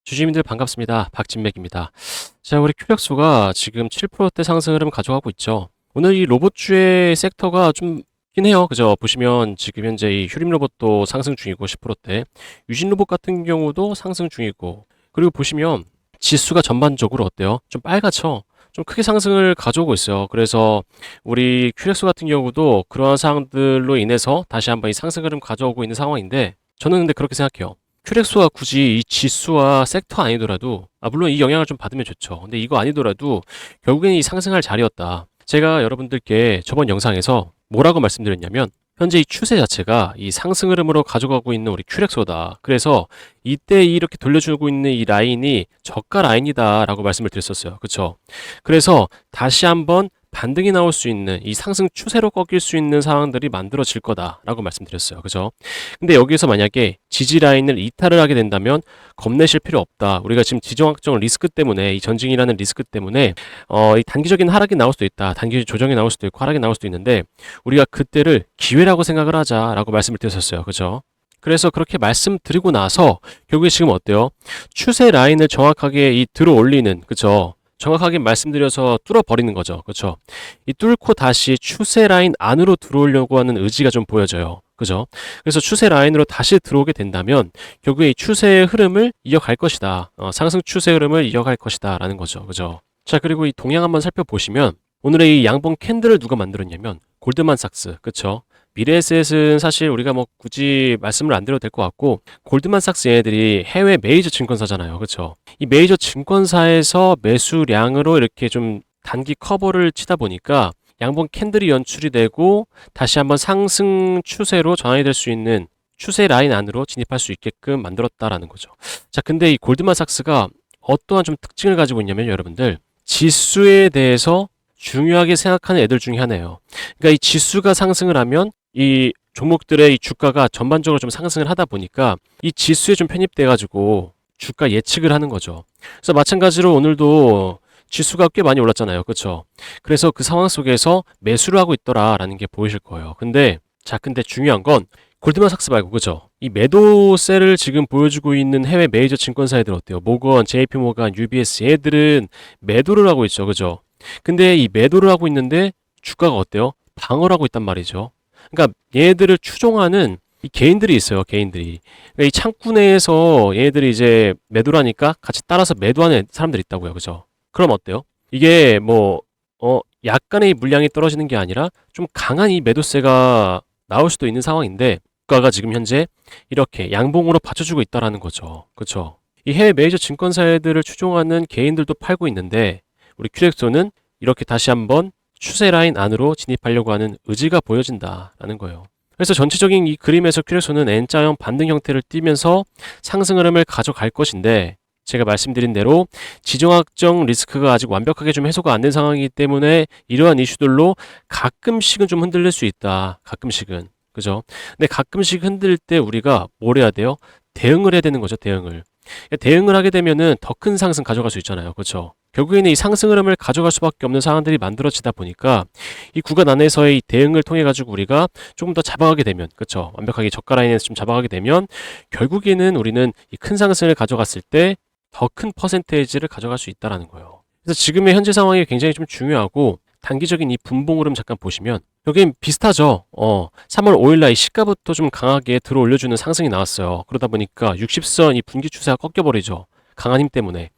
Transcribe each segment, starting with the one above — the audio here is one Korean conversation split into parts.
주주님들 반갑습니다. 박진맥입니다. 자, 우리 큐렉소가 지금 7%대 상승 흐름 가져가고 있죠. 오늘 이 로봇주의 섹터가 좀 있긴 해요. 그죠? 보시면 지금 현재 이 휴림 로봇도 상승 중이고 10%대, 유진 로봇 같은 경우도 상승 중이고, 그리고 보시면 지수가 전반적으로 어때요? 좀 빨갛죠? 좀 크게 상승을 가져오고 있어요. 그래서 우리 큐렉소 같은 경우도 그러한 사항들로 인해서 다시 한번 이 상승 흐름 가져오고 있는 상황인데, 저는 근데 그렇게 생각해요. 큐렉소가 굳이 이 지수와 섹터 아니더라도, 물론 이 영향을 좀 받으면 좋죠. 근데 이거 아니더라도 결국엔 이 상승할 자리였다. 제가 여러분들께 저번 영상에서 뭐라고 말씀드렸냐면, 현재 이 추세 자체가 이 상승 흐름으로 가져가고 있는 우리 큐렉소다. 그래서 이때 이렇게 돌려주고 있는 이 라인이 저가 라인이다 라고 말씀을 드렸었어요. 그쵸? 그래서 다시 한번 반등이 나올 수 있는 이 상승 추세로 꺾일 수 있는 상황들이 만들어질 거다라고 말씀드렸어요. 그죠? 근데 여기서 만약에 지지 라인을 이탈을 하게 된다면 겁내실 필요 없다. 우리가 지금 지정학적 리스크 때문에, 이 전징이라는 리스크 때문에 이 단기적인 하락이 나올 수도 있다. 단기 조정이 나올 수도 있고 하락이 나올 수도 있는데, 우리가 그때를 기회라고 생각을 하자라고 말씀을 드렸었어요. 그죠? 그래서 그렇게 말씀드리고 나서 결국에 지금 어때요? 추세 라인을 정확하게 이 들어 올리는, 그죠? 정확하게 말씀드려서 뚫어버리는 거죠. 그렇죠? 이 뚫고 다시 추세 라인 안으로 들어오려고 하는 의지가 좀 보여져요. 그죠? 그래서 추세 라인으로 다시 들어오게 된다면 결국에 이 추세의 흐름을 이어갈 것이다. 상승 추세 흐름을 이어갈 것이다 라는 거죠. 그죠? 자, 그리고 이 동향 한번 살펴보시면 오늘의 이 양봉 캔들을 누가 만들었냐면 골드만삭스. 그쵸? 미래에셋은 사실 우리가 뭐 굳이 말씀을 안 드려도 될 것 같고, 골드만삭스 얘네들이 해외 메이저 증권사잖아요. 그쵸? 이 메이저 증권사에서 매수량으로 이렇게 좀 단기 커버를 치다 보니까 양봉 캔들이 연출이 되고 다시 한번 상승 추세로 전환이 될 수 있는 추세 라인 안으로 진입할 수 있게끔 만들었다라는 거죠. 자, 근데 이 골드만삭스가 어떠한 좀 특징을 가지고 있냐면, 여러분들 지수에 대해서 중요하게 생각하는 애들 중에 하나예요. 그러니까 이 지수가 상승을 하면 이 종목들의 이 주가가 전반적으로 좀 상승을 하다 보니까 이 지수에 좀 편입돼 가지고 주가 예측을 하는 거죠. 그래서 마찬가지로 오늘도 지수가 꽤 많이 올랐잖아요. 그렇죠? 그래서 그 상황 속에서 매수를 하고 있더라라는 게 보이실 거예요. 근데 중요한 건 골드만삭스 말고, 그죠? 이 매도세를 지금 보여주고 있는 해외 메이저 증권사애들 어때요? 모건, JP모건, UBS 얘들은 매도를 하고 있죠. 그죠? 근데 이 매도를 하고 있는데 주가가 어때요? 방어를 하고 있단 말이죠. 그러니까 얘들을 추종하는 이 개인들이 있어요. 개인들이. 그러니까 이 창구 내에서 얘네들이 이제 매도를 하니까 같이 따라서 매도하는 사람들이 있다고요. 그죠? 그럼 어때요? 이게 뭐 약간의 물량이 떨어지는 게 아니라 좀 강한 이 매도세가 나올 수도 있는 상황인데, 주가가 지금 현재 이렇게 양봉으로 받쳐주고 있다라는 거죠. 그렇죠? 이 해외 메이저 증권사들을 추종하는 개인들도 팔고 있는데, 우리 큐렉소는 이렇게 다시 한번 추세 라인 안으로 진입하려고 하는 의지가 보여진다라는 거예요. 그래서 전체적인 이 그림에서 큐렉소는 N자형 반등 형태를 띠면서 상승 흐름을 가져갈 것인데, 제가 말씀드린 대로 지정학적 리스크가 아직 완벽하게 좀 해소가 안 된 상황이기 때문에 이러한 이슈들로 가끔씩은 좀 흔들릴 수 있다. 가끔씩은. 그죠? 근데 가끔씩 흔들 때 우리가 뭘 해야 돼요? 대응을 해야 되는 거죠. 대응을. 대응을 하게 되면은 더 큰 상승 가져갈 수 있잖아요. 그렇죠? 결국에는 이 상승 흐름을 가져갈 수밖에 없는 상황들이 만들어지다 보니까 이 구간 안에서의 이 대응을 통해 가지고 우리가 조금 더 잡아가게 되면, 그렇죠? 완벽하게 저가 라인에서 좀 잡아가게 되면 결국에는 우리는 이 큰 상승을 가져갔을 때 더 큰 퍼센테이지를 가져갈 수 있다라는 거예요. 그래서 지금의 현재 상황이 굉장히 좀 중요하고, 단기적인 이 분봉 흐름 잠깐 보시면 여긴 비슷하죠. 3월 5일 날 이 시가부터 좀 강하게 들어 올려주는 상승이 나왔어요. 그러다 보니까 60선 이 분기 추세가 꺾여버리죠. 강한 힘 때문에.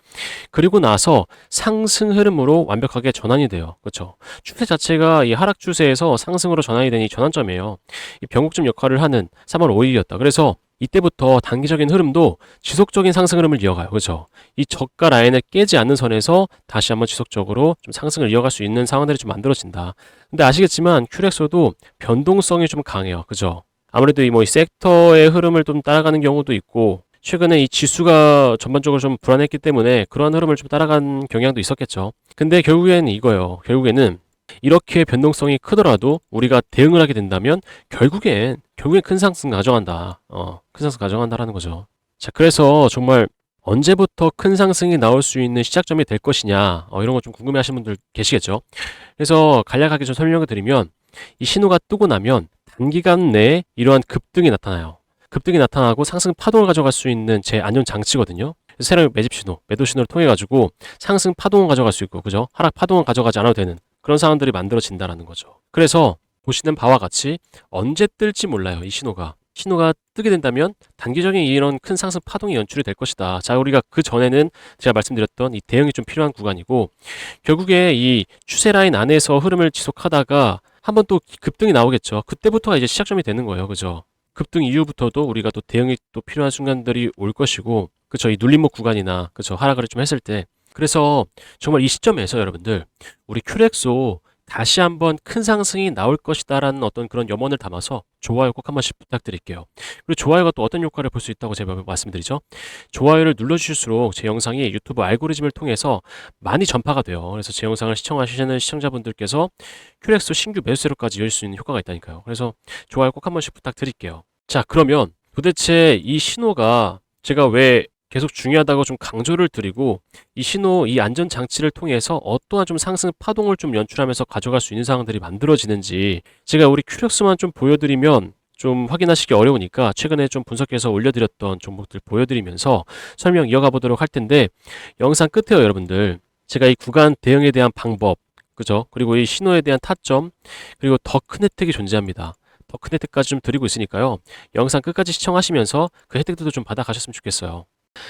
그리고 나서 상승 흐름으로 완벽하게 전환이 돼요. 그렇죠? 추세 자체가 이 하락 추세에서 상승으로 전환이 되는 이 전환점이에요. 이 변곡점 역할을 하는 3월 5일이었다. 그래서 이때부터 단기적인 흐름도 지속적인 상승 흐름을 이어가요. 그렇죠? 이 저가 라인을 깨지 않는 선에서 다시 한번 지속적으로 좀 상승을 이어갈 수 있는 상황들이 좀 만들어진다. 근데 아시겠지만 큐렉소도 변동성이 좀 강해요. 그죠? 아무래도 이 섹터의 흐름을 좀 따라가는 경우도 있고, 최근에 이 지수가 전반적으로 좀 불안했기 때문에 그러한 흐름을 좀 따라간 경향도 있었겠죠. 근데 결국에는 이거예요. 결국에는 이렇게 변동성이 크더라도 우리가 대응을 하게 된다면 결국엔 큰 상승 가져간다. 큰 상승 가져간다라는 거죠. 자, 그래서 정말 언제부터 큰 상승이 나올 수 있는 시작점이 될 것이냐, 이런 거 좀 궁금해 하시는 분들 계시겠죠. 그래서 간략하게 좀 설명을 드리면, 이 신호가 뜨고 나면 단기간 내에 이러한 급등이 나타나요. 급등이 나타나고 상승 파동을 가져갈 수 있는 제 안전 장치거든요. 세력 매집 신호, 매도 신호를 통해 가지고 상승 파동을 가져갈 수 있고, 그죠? 하락 파동을 가져가지 않아도 되는 그런 상황들이 만들어진다라는 거죠. 그래서 보시는 바와 같이 언제 뜰지 몰라요. 이 신호가 뜨게 된다면 단기적인 이런 큰 상승 파동이 연출이 될 것이다. 자, 우리가 그 전에는 제가 말씀드렸던 이 대응이 좀 필요한 구간이고, 결국에 이 추세 라인 안에서 흐름을 지속하다가 한번 또 급등이 나오겠죠. 그때부터가 이제 시작점이 되는 거예요. 그죠? 급등 이후부터도 우리가 또 대응이 또 필요한 순간들이 올 것이고, 그쵸? 이 눌림목 구간이나, 그쵸? 하락을 좀 했을 때. 그래서 정말 이 시점에서 여러분들, 우리 큐렉소 다시 한번 큰 상승이 나올 것이다라는 어떤 그런 염원을 담아서 좋아요 꼭 한 번씩 부탁드릴게요. 그리고 좋아요가 또 어떤 효과를 볼 수 있다고 제가 말씀드리죠. 좋아요를 눌러주실수록 제 영상이 유튜브 알고리즘을 통해서 많이 전파가 돼요. 그래서 제 영상을 시청하시는 시청자분들께서 큐렉소 신규 매수세로까지 이어질 수 있는 효과가 있다니까요. 그래서 좋아요 꼭 한 번씩 부탁드릴게요. 자, 그러면 도대체 이 신호가 제가 왜 계속 중요하다고 좀 강조를 드리고, 이 신호, 이 안전장치를 통해서 어떠한 좀 상승 파동을 좀 연출하면서 가져갈 수 있는 상황들이 만들어지는지 제가 우리 큐렉스만 좀 보여드리면 좀 확인하시기 어려우니까 최근에 좀 분석해서 올려드렸던 종목들 보여드리면서 설명 이어가 보도록 할 텐데, 영상 끝에요 여러분들, 제가 이 구간 대응에 대한 방법, 그죠? 그리고 이 신호에 대한 타점, 그리고 더 큰 혜택이 존재합니다. 더 큰 혜택까지 좀 드리고 있으니까요. 영상 끝까지 시청하시면서 그 혜택들도 좀 받아가셨으면 좋겠어요.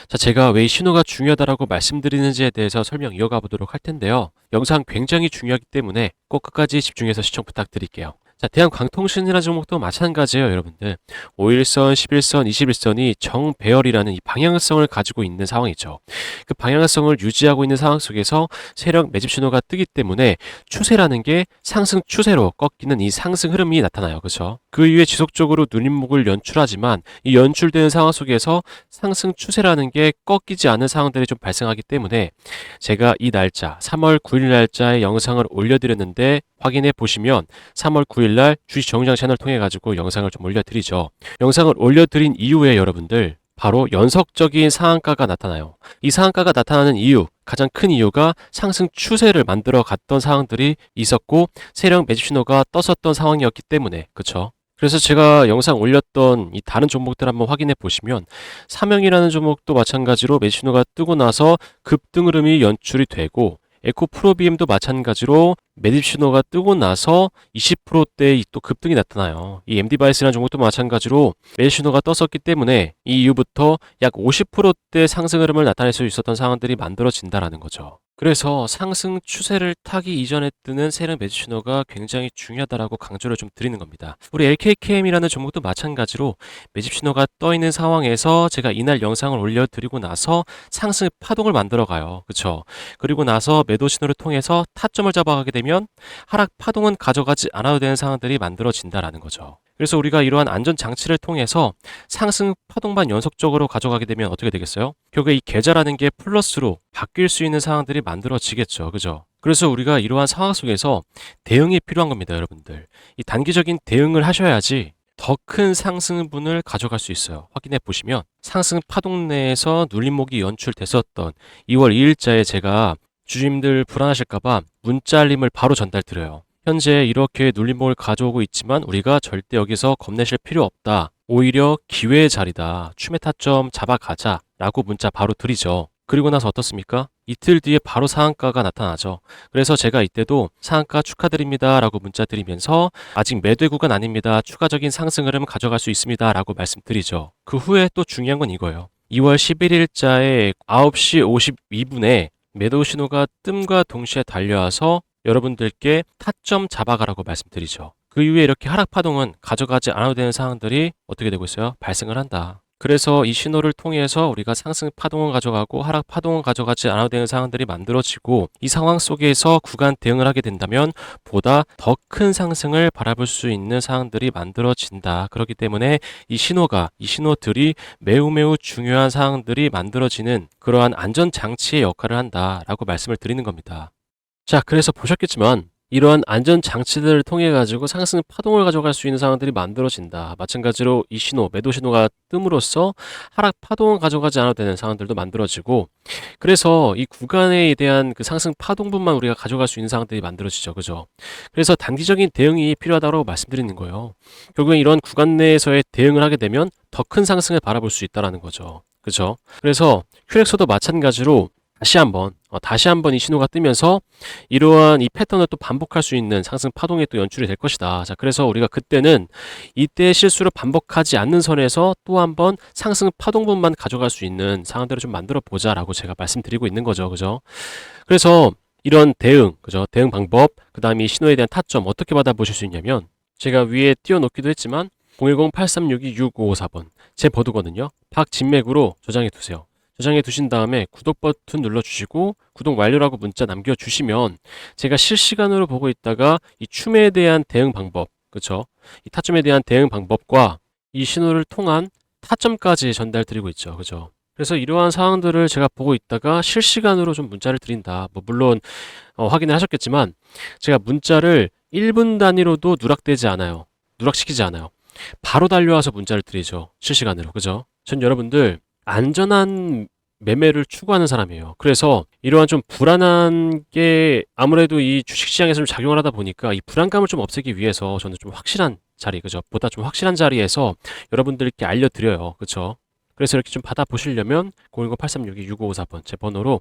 자, 제가 왜 이 신호가 중요하다라고 말씀드리는지에 대해서 설명 이어가 보도록 할 텐데요. 영상 굉장히 중요하기 때문에 꼭 끝까지 집중해서 시청 부탁드릴게요. 자, 대한광통신이라는 종목도 마찬가지예요, 여러분들. 5일선, 11선, 21선이 정배열이라는 이 방향성을 가지고 있는 상황이죠. 그 방향성을 유지하고 있는 상황 속에서 세력 매집 신호가 뜨기 때문에 추세라는 게 상승 추세로 꺾이는 이 상승 흐름이 나타나요. 그렇죠? 그 이후에 지속적으로 눌림목을 연출하지만 이 연출되는 상황 속에서 상승 추세라는 게 꺾이지 않는 상황들이 좀 발생하기 때문에 제가 이 날짜 3월 9일 날짜에 영상을 올려드렸는데 확인해 보시면 3월 9일 날 주식 정의장 채널 통해 가지고 영상을 좀 올려드리죠. 영상을 올려드린 이후에 여러분들 바로 연속적인 상한가가 나타나요. 이 상한가가 나타나는 이유, 가장 큰 이유가 상승 추세를 만들어 갔던 상황들이 있었고 세력 매집 신호가 떴었던 상황이었기 때문에, 그쵸? 그래서 제가 영상 올렸던 이 다른 종목들 한번 확인해 보시면 삼영이라는 종목도 마찬가지로 매집 신호가 뜨고 나서 급등 흐름이 연출이 되고, 에코프로비엠도 마찬가지로 매집 신호가 뜨고 나서 20%대의 또 급등이 나타나요. 이 MD바이스라는 종목도 마찬가지로 매집 신호가 떴었기 때문에 이 이후부터 약 50%대 상승 흐름을 나타낼 수 있었던 상황들이 만들어진다라는 거죠. 그래서 상승 추세를 타기 이전에 뜨는 세력 매집 신호가 굉장히 중요하다라고 강조를 좀 드리는 겁니다. 우리 LKKM이라는 종목도 마찬가지로 매집 신호가 떠 있는 상황에서 제가 이날 영상을 올려드리고 나서 상승 파동을 만들어 가요. 그쵸? 그리고 나서 매도 신호를 통해서 타점을 잡아가게 되면 하락 파동은 가져가지 않아도 되는 상황들이 만들어진다라는 거죠. 그래서 우리가 이러한 안전 장치를 통해서 상승 파동만 연속적으로 가져가게 되면 어떻게 되겠어요? 결국에 이 계좌라는 게 플러스로 바뀔 수 있는 상황들이 만들어지겠죠. 그죠? 그래서 우리가 이러한 상황 속에서 대응이 필요한 겁니다, 여러분들. 이 단기적인 대응을 하셔야지 더 큰 상승분을 가져갈 수 있어요. 확인해 보시면 상승 파동 내에서 눌림목이 연출됐었던 2월 2일자에 제가 주주님들 불안하실까봐 문자 알림을 바로 전달 드려요. 현재 이렇게 눌림목을 가져오고 있지만 우리가 절대 여기서 겁내실 필요 없다. 오히려 기회의 자리다. 추매 타점 잡아가자. 라고 문자 바로 드리죠. 그리고 나서 어떻습니까? 이틀 뒤에 바로 상한가가 나타나죠. 그래서 제가 이때도 상한가 축하드립니다 라고 문자 드리면서 아직 매도의 구간 아닙니다. 추가적인 상승 흐름 가져갈 수 있습니다 라고 말씀드리죠. 그 후에 또 중요한 건 이거예요. 2월 11일자에 9시 52분에 매도 신호가 뜸과 동시에 달려와서 여러분들께 타점 잡아가라고 말씀드리죠. 그 이후에 이렇게 하락 파동은 가져가지 않아도 되는 상황들이 어떻게 되고 있어요? 발생을 한다. 그래서 이 신호를 통해서 우리가 상승 파동을 가져가고 하락 파동을 가져가지 않아도 되는 상황들이 만들어지고, 이 상황 속에서 구간 대응을 하게 된다면 보다 더 큰 상승을 바라볼 수 있는 상황들이 만들어진다. 그렇기 때문에 이 신호들이 매우 중요한 상황들이 만들어지는 그러한 안전장치의 역할을 한다라고 말씀을 드리는 겁니다. 자, 그래서 보셨겠지만 이러한 안전장치들을 통해 가지고 상승 파동을 가져갈 수 있는 상황들이 만들어진다. 마찬가지로 이 신호, 매도 신호가 뜸으로써 하락 파동을 가져가지 않아도 되는 상황들도 만들어지고, 그래서 이 구간에 대한 그 상승 파동분만 우리가 가져갈 수 있는 상황들이 만들어지죠. 그죠? 그래서 단기적인 대응이 필요하다고 말씀드리는 거예요. 결국엔 이런 구간 내에서의 대응을 하게 되면 더 큰 상승을 바라볼 수 있다는 거죠. 그죠? 그래서 QX도 마찬가지로 다시 한번 이 신호가 뜨면서 이러한 이 패턴을 또 반복할 수 있는 상승 파동이 또 연출이 될 것이다. 자, 그래서 우리가 그때는 이때의 실수를 반복하지 않는 선에서 또 한번 상승 파동분만 가져갈 수 있는 상황들을 좀 만들어 보자라고 제가 말씀드리고 있는 거죠. 그죠? 그래서 이런 대응, 그죠? 대응 방법, 그 다음에 이 신호에 대한 타점 어떻게 받아보실 수 있냐면 제가 위에 띄워놓기도 했지만 010-8362-6554번 제 버드거든요. 박진맥으로 저장해 두세요. 저장해 두신 다음에 구독 버튼 눌러주시고 구독 완료라고 문자 남겨주시면 제가 실시간으로 보고 있다가 이 춤에 대한 대응 방법, 그쵸? 이 타점에 대한 대응 방법과 이 신호를 통한 타점까지 전달 드리고 있죠. 그죠? 그래서 이러한 사항들을 제가 보고 있다가 실시간으로 좀 문자를 드린다. 뭐 물론 확인을 하셨겠지만 제가 문자를 1분 단위로도 누락되지 않아요. 누락시키지 않아요. 바로 달려와서 문자를 드리죠. 실시간으로. 그죠? 전 여러분들 안전한 매매를 추구하는 사람이에요. 그래서 이러한 좀 불안한 게 아무래도 이 주식시장에서 좀 작용을 하다 보니까 이 불안감을 좀 없애기 위해서 저는 좀 확실한 자리, 그죠? 보다 좀 확실한 자리에서 여러분들께 알려드려요. 그죠? 그래서 이렇게 좀 받아보시려면 010-8362-6554번 제 번호로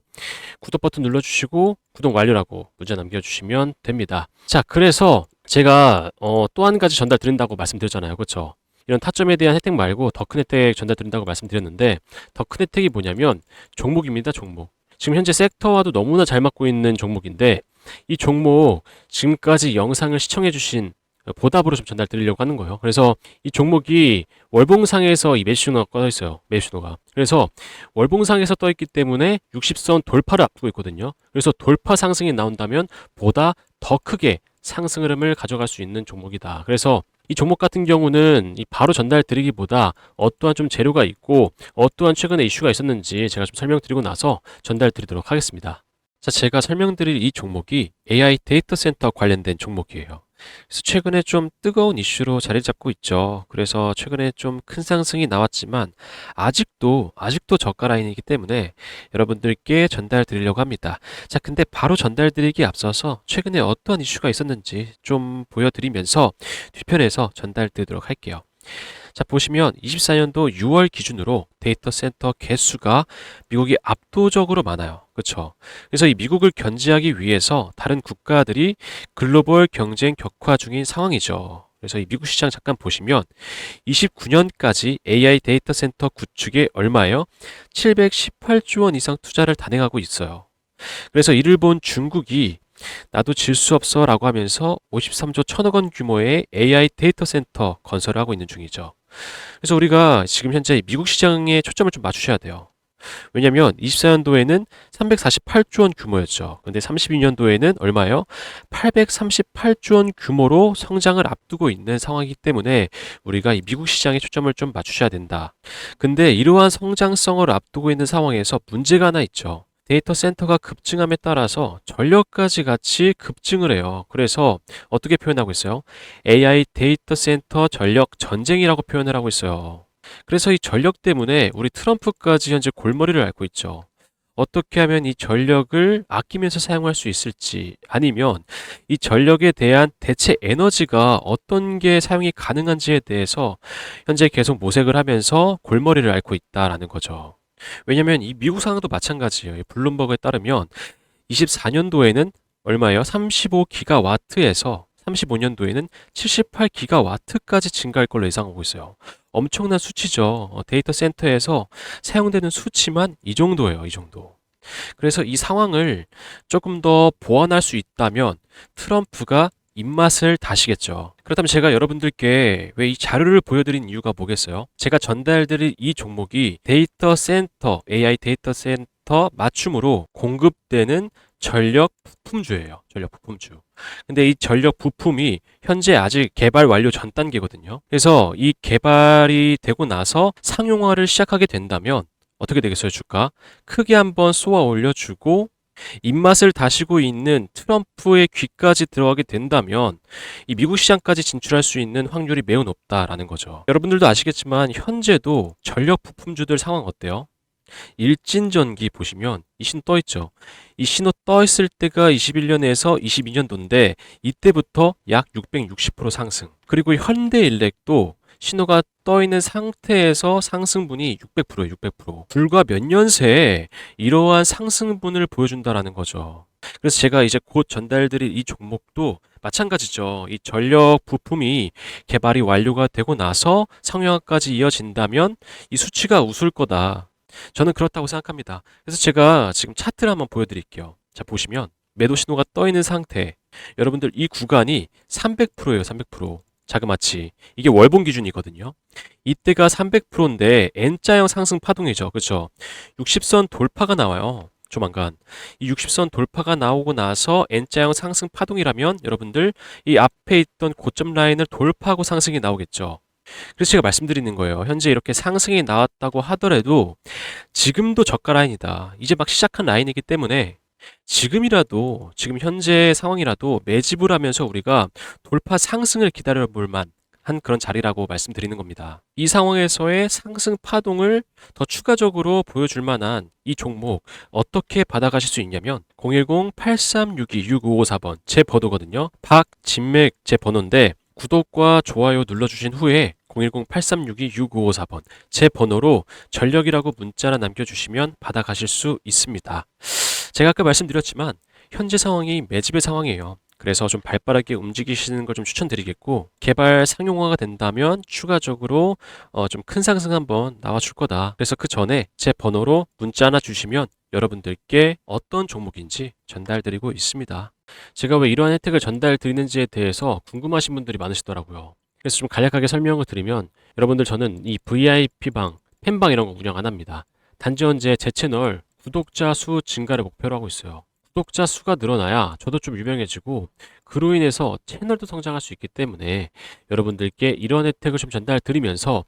구독 버튼 눌러주시고 구독 완료라고 문자 남겨주시면 됩니다. 자, 그래서 제가 또 한 가지 전달 드린다고 말씀드렸잖아요. 그렇죠? 이런 타점에 대한 혜택 말고 더 큰 혜택 전달 드린다고 말씀드렸는데 더 큰 혜택이 뭐냐면 종목입니다. 종목. 지금 현재 섹터와도 너무나 잘 맞고 있는 종목인데 이 종목 지금까지 영상을 시청해 주신 보답으로 좀 전달 드리려고 하는 거예요. 그래서 이 종목이 월봉상에서 이 매수 신호가 꺼져 있어요. 매수 신호가. 그래서 월봉상에서 떠 있기 때문에 60선 돌파를 앞두고 있거든요. 그래서 돌파 상승이 나온다면 보다 더 크게 상승 흐름을 가져갈 수 있는 종목이다. 그래서 이 종목 같은 경우는 이 바로 전달 드리기보다 어떠한 좀 재료가 있고 어떠한 최근에 이슈가 있었는지 제가 좀 설명드리고 나서 전달 드리도록 하겠습니다. 자, 제가 설명드릴 이 종목이 AI 데이터 센터 관련된 종목이에요. 그래서 최근에 좀 뜨거운 이슈로 자리 잡고 있죠. 그래서 최근에 좀 큰 상승이 나왔지만 아직도 저가 라인이기 때문에 여러분들께 전달 드리려고 합니다. 자, 근데 바로 전달 드리기에 앞서서 최근에 어떠한 이슈가 있었는지 좀 보여드리면서 뒤편에서 전달 드리도록 할게요. 자, 보시면 24년도 6월 기준으로 데이터 센터 개수가 미국이 압도적으로 많아요. 그렇죠? 그래서 이 미국을 견제하기 위해서 다른 국가들이 글로벌 경쟁 격화 중인 상황이죠. 그래서 이 미국 시장 잠깐 보시면 29년까지 AI 데이터 센터 구축에 얼마예요? 718조 원 이상 투자를 단행하고 있어요. 그래서 이를 본 중국이 나도 질 수 없어 라고 하면서 53조 1천억 원 규모의 AI 데이터 센터 건설을 하고 있는 중이죠. 그래서 우리가 지금 현재 미국 시장에 초점을 좀 맞추셔야 돼요. 왜냐면 24년도에는 348조 원 규모였죠. 근데 32년도에는 얼마예요? 838조 원 규모로 성장을 앞두고 있는 상황이기 때문에 우리가 이 미국 시장에 초점을 좀 맞추셔야 된다. 근데 이러한 성장성을 앞두고 있는 상황에서 문제가 하나 있죠. 데이터 센터가 급증함에 따라서 전력까지 같이 급증을 해요. 그래서 어떻게 표현하고 있어요? AI 데이터 센터 전력 전쟁이라고 표현을 하고 있어요. 그래서 이 전력 때문에 우리 트럼프까지 현재 골머리를 앓고 있죠. 어떻게 하면 이 전력을 아끼면서 사용할 수 있을지, 아니면 이 전력에 대한 대체 에너지가 어떤 게 사용이 가능한지에 대해서 현재 계속 모색을 하면서 골머리를 앓고 있다라는 거죠. 왜냐면 이 미국 상황도 마찬가지예요. 블룸버그에 따르면 24년도에는 얼마예요? 35기가와트에서 35년도에는 78기가와트까지 증가할 걸로 예상하고 있어요. 엄청난 수치죠. 데이터 센터에서 사용되는 수치만 이 정도예요. 이 정도. 그래서 이 상황을 조금 더 보완할 수 있다면 트럼프가 입맛을 다시겠죠. 그렇다면 제가 여러분들께 왜 이 자료를 보여드린 이유가 뭐겠어요? 제가 전달드릴 이 종목이 데이터 센터, AI 데이터 센터 맞춤으로 공급되는 전력 부품주예요. 전력 부품주. 근데 이 전력 부품이 현재 아직 개발 완료 전 단계거든요. 그래서 이 개발이 되고 나서 상용화를 시작하게 된다면 어떻게 되겠어요, 주가? 크게 한번 쏘아 올려주고 입맛을 다시고 있는 트럼프의 귀까지 들어가게 된다면 이 미국 시장까지 진출할 수 있는 확률이 매우 높다라는 거죠. 여러분들도 아시겠지만 현재도 전력 부품주들 상황 어때요? 일진전기 보시면 이 신호 떠 있죠. 이 신호 떠 있을 때가 21년에서 22년도인데 이때부터 약 660% 상승. 그리고 현대일렉도 신호가 떠 있는 상태에서 상승분이 600%예요, 600%. 불과 몇 년 새에 이러한 상승분을 보여준다라는 거죠. 그래서 제가 이제 곧 전달드릴 이 종목도 마찬가지죠. 이 전력 부품이 개발이 완료가 되고 나서 상용화까지 이어진다면 이 수치가 웃을 거다. 저는 그렇다고 생각합니다. 그래서 제가 지금 차트를 한번 보여드릴게요. 자, 보시면 매도 신호가 떠 있는 상태. 여러분들 이 구간이 300%예요, 300%. 자그마치. 이게 월봉 기준이거든요. 이때가 300%인데 N자형 상승 파동이죠. 그렇죠? 60선 돌파가 나와요. 조만간. 이 60선 돌파가 나오고 나서 N자형 상승 파동이라면 여러분들 이 앞에 있던 고점 라인을 돌파하고 상승이 나오겠죠. 그래서 제가 말씀드리는 거예요. 현재 이렇게 상승이 나왔다고 하더라도 지금도 저가 라인이다. 이제 막 시작한 라인이기 때문에 지금이라도, 지금 현재 상황이라도 매집을 하면서 우리가 돌파 상승을 기다려 볼 만한 그런 자리라고 말씀드리는 겁니다. 이 상황에서의 상승 파동을 더 추가적으로 보여줄 만한 이 종목 어떻게 받아가실 수 있냐면 010-8362-6554번 제 번호거든요. 박진맥 제 번호인데 구독과 좋아요 눌러주신 후에 010-8362-6554번 제 번호로 전력이라고 문자를 남겨주시면 받아가실 수 있습니다. 제가 아까 말씀드렸지만 현재 상황이 매집의 상황이에요. 그래서 좀 발빠르게 움직이시는 걸 좀 추천드리겠고 개발 상용화가 된다면 추가적으로 좀 큰 상승 한번 나와줄 거다. 그래서 그 전에 제 번호로 문자 하나 주시면 여러분들께 어떤 종목인지 전달드리고 있습니다. 제가 왜 이러한 혜택을 전달드리는지에 대해서 궁금하신 분들이 많으시더라고요. 그래서 좀 간략하게 설명을 드리면 여러분들 저는 이 VIP방, 팬방 이런 거 운영 안 합니다. 단지 현재 제 채널 구독자 수 증가를 목표로 하고 있어요. 구독자 수가 늘어나야 저도 좀 유명해지고 그로 인해서 채널도 성장할 수 있기 때문에 여러분들께 이런 혜택을 좀 전달드리면서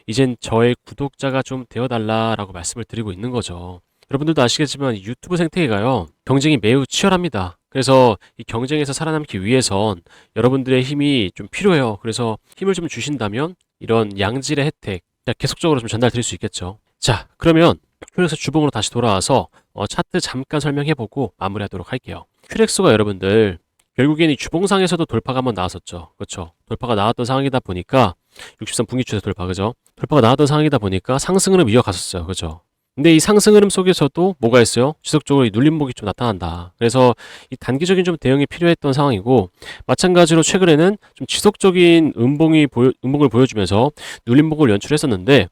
이젠 저의 구독자가 좀 되어달라라고 말씀을 드리고 있는 거죠. 여러분들도 아시겠지만 유튜브 생태계가요 경쟁이 매우 치열합니다. 그래서 이 경쟁에서 살아남기 위해선 여러분들의 힘이 좀 필요해요. 그래서 힘을 좀 주신다면 이런 양질의 혜택 계속적으로 좀 전달드릴 수 있겠죠. 자, 그러면 큐렉스 주봉으로 다시 돌아와서 차트 잠깐 설명해보고 마무리하도록 할게요. 큐렉스가 여러분들 결국엔 이 주봉상에서도 돌파가 한번 나왔었죠. 그렇죠? 돌파가 나왔던 상황이다 보니까 60선 분기추세 돌파, 그죠? 돌파가 나왔던 상황이다 보니까 상승 흐름 이어갔었어요. 그죠? 근데 이 상승 흐름 속에서도 뭐가 있어요? 지속적으로 이 눌림목이 좀 나타난다. 그래서 이 단기적인 좀 대응이 필요했던 상황이고 마찬가지로 최근에는 좀 지속적인 음봉을 보여주면서 눌림목을 연출했었는데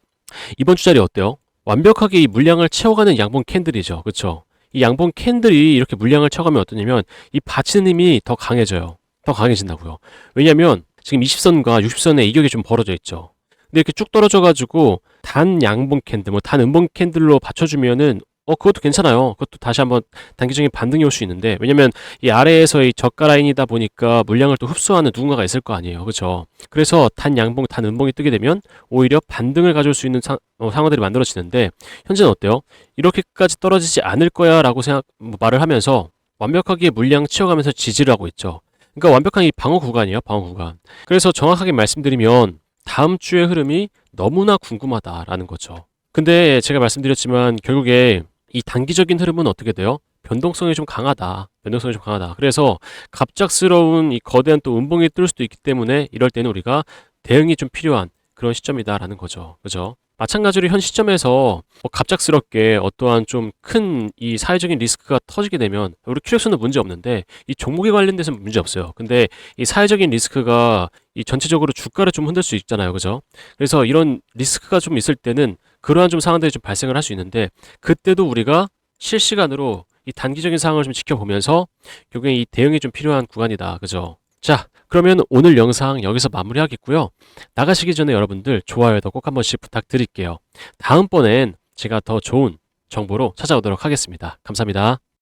이번 주자리 어때요? 완벽하게 이 물량을 채워가는 양봉 캔들이죠. 그렇죠? 이 양봉 캔들이 이렇게 물량을 채워가면 어떠냐면 이 받치는 힘이 더 강해져요. 더 강해진다고요. 왜냐면 지금 20선과 60선의 이격이 좀 벌어져 있죠. 근데 이렇게 쭉 떨어져가지고 단 양봉 캔들, 뭐 단 음봉 캔들로 받쳐주면은 그것도 괜찮아요. 그것도 다시 한번 단기적인 반등이 올 수 있는데 왜냐면 이 아래에서의 저가 라인이다 보니까 물량을 또 흡수하는 누군가가 있을 거 아니에요. 그렇죠? 그래서 단 양봉, 단 음봉이 뜨게 되면 오히려 반등을 가져올 수 있는 상황들이 만들어지는데 현재는 어때요? 이렇게까지 떨어지지 않을 거야 라고 말을 하면서 완벽하게 물량 치워가면서 지지를 하고 있죠. 그러니까 완벽한 이 방어 구간이에요. 방어 구간. 그래서 정확하게 말씀드리면 다음 주의 흐름이 너무나 궁금하다라는 거죠. 근데 제가 말씀드렸지만 결국에 이 단기적인 흐름은 어떻게 돼요? 변동성이 좀 강하다. 변동성이 좀 강하다. 그래서 갑작스러운 이 거대한 또 음봉이 뜰 수도 있기 때문에 이럴 때는 우리가 대응이 좀 필요한 그런 시점이다라는 거죠. 그죠? 마찬가지로 현 시점에서 갑작스럽게 어떠한 좀 큰 이 사회적인 리스크가 터지게 되면 우리 큐렉스는 문제 없는데 이 종목에 관련돼서는 문제 없어요. 근데 이 사회적인 리스크가 이 전체적으로 주가를 좀 흔들 수 있잖아요. 그죠? 그래서 이런 리스크가 좀 있을 때는 그러한 좀 상황들이 좀 발생을 할 수 있는데 그때도 우리가 실시간으로 이 단기적인 상황을 좀 지켜보면서 결국에 이 대응이 좀 필요한 구간이다. 그죠? 자, 그러면 오늘 영상 여기서 마무리하겠고요. 나가시기 전에 여러분들 좋아요도 꼭 한 번씩 부탁드릴게요. 다음번엔 제가 더 좋은 정보로 찾아오도록 하겠습니다. 감사합니다.